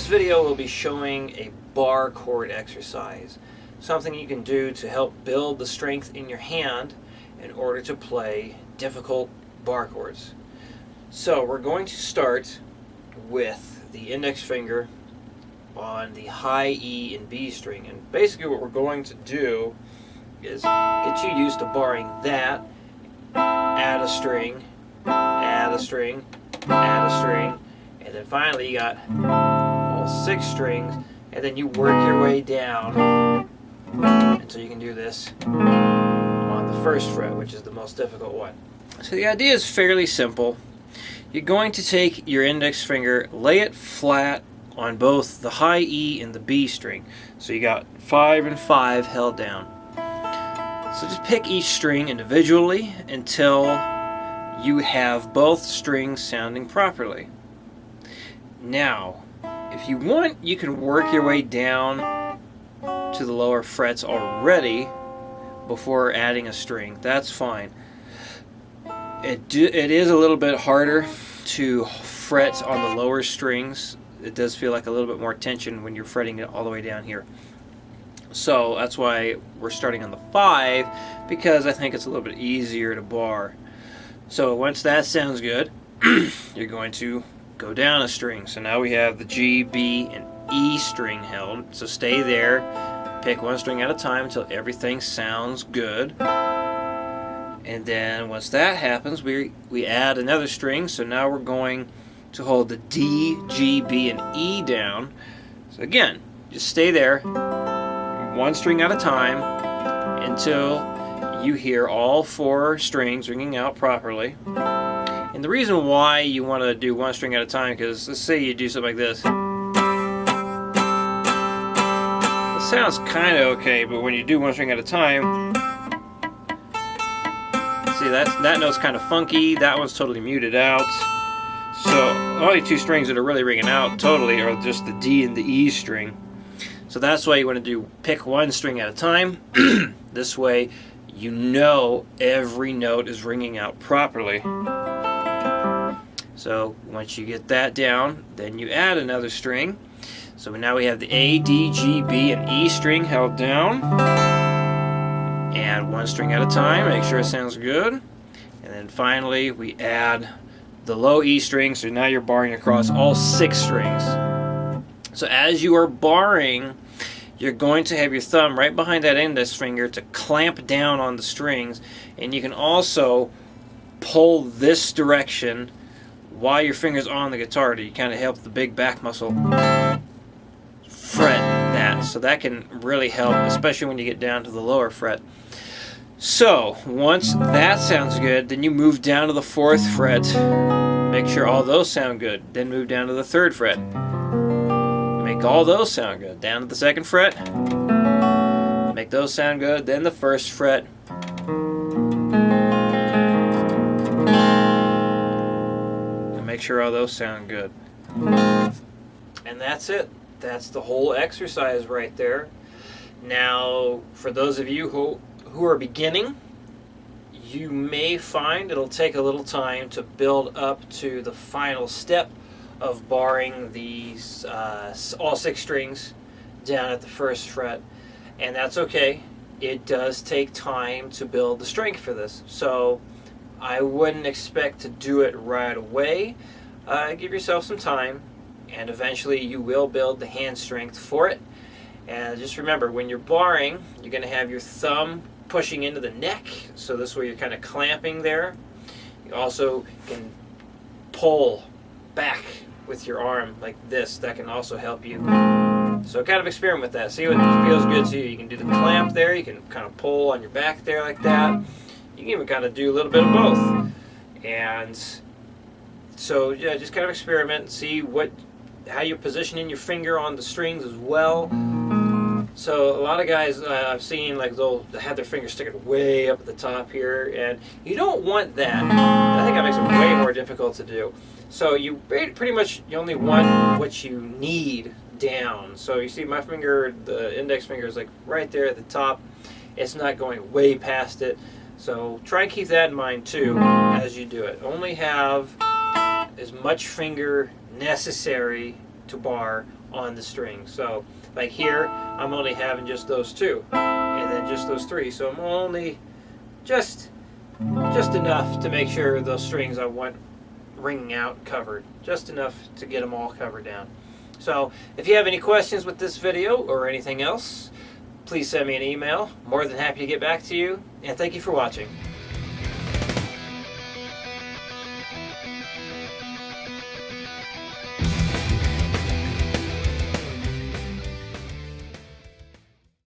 this video we'll be showing a bar chord exercise, something you can do to help build the strength in your hand in order to play difficult bar chords. So we're going to start with the index finger on the high E and B string, and basically what we're going to do is get you used to barring that, add a string, add a string, add a string, and then finally you got all 6 strings, and then you work your way down until you can do this on the 1st fret, which is the most difficult one. So the idea is fairly simple. You're going to take your index finger, lay it flat on both the high E and the B string. So you got 5 and 5 held down. So just pick each string individually until you have both strings sounding properly. Now, if you want, you can work your way down to the lower frets already before adding a string. That's fine. It is a little bit harder to fret on the lower strings. It does feel like a little bit more tension when you're fretting it all the way down here. So that's why we're starting on the 5, because I think it's a little bit easier to bar. So once that sounds good, you're going to go down a string. So now we have the G, B, and E string held. So stay there, pick one string at a time until everything sounds good. And then once that happens, we add another string. So now we're going to hold the D, G, B, and E down. So again, just stay there, one string at a time, until you hear all 4 strings ringing out properly. And the reason why you want to do one string at a time, because let's say you do something like this. It sounds kind of okay, but when you do one string at a time, see that note's kind of funky, that one's totally muted out. So only 2 strings that are really ringing out totally are just the D and the E string. So that's why you want to pick one string at a time. This way you know every note is ringing out properly. So once you get that down, then you add another string. So now we have the A, D, G, B, and E string held down. Add one string at a time, make sure it sounds good. And then finally we add the low E string, so now you're barring across all 6 strings. So as you are barring, you're going to have your thumb right behind that index finger to clamp down on the strings, and you can also pull this direction while your finger's on the guitar to kind of help the big back muscle fret that. So that can really help, especially when you get down to the lower fret. So once that sounds good, then you move down to the 4th fret. Make sure all those sound good. Then move down to the 3rd fret. Make all those sound good. Down to the 2nd fret. Make those sound good. Then the 1st fret. And make sure all those sound good. And that's it. That's the whole exercise right there. Now, for those of you who are beginning, you may find it'll take a little time to build up to the final step of barring these all 6 strings down at the 1st fret, and that's okay. It does take time to build the strength for this, so I wouldn't expect to do it right away. Give yourself some time, and eventually you will build the hand strength for it. And just remember, when you're barring, you're going to have your thumb pushing into the neck, so this way you're kind of clamping there. You also can pull back with your arm like this. That can also help you. So kind of experiment with that. See what feels good to you. You can do the clamp there. You can kind of pull on your back there like that. You can even kind of do a little bit of both. And so yeah, just kind of experiment and see how you're positioning your finger on the strings as well. So a lot of guys I've seen, like, they'll have their fingers sticking way up at the top here, and you don't want that. I think that makes it way more difficult to do. So you pretty much only want what you need down. So you see my finger, the index finger, is like right there at the top. It's not going way past it. So try and keep that in mind too as you do it. Only have as much finger necessary to bar on the string. So like here, I'm only having just those two, and then just those three. So I'm only just enough to make sure those strings I want ringing out covered. Just enough to get them all covered down. So if you have any questions with this video or anything else, please send me an email. More than happy to get back to you. And thank you for watching.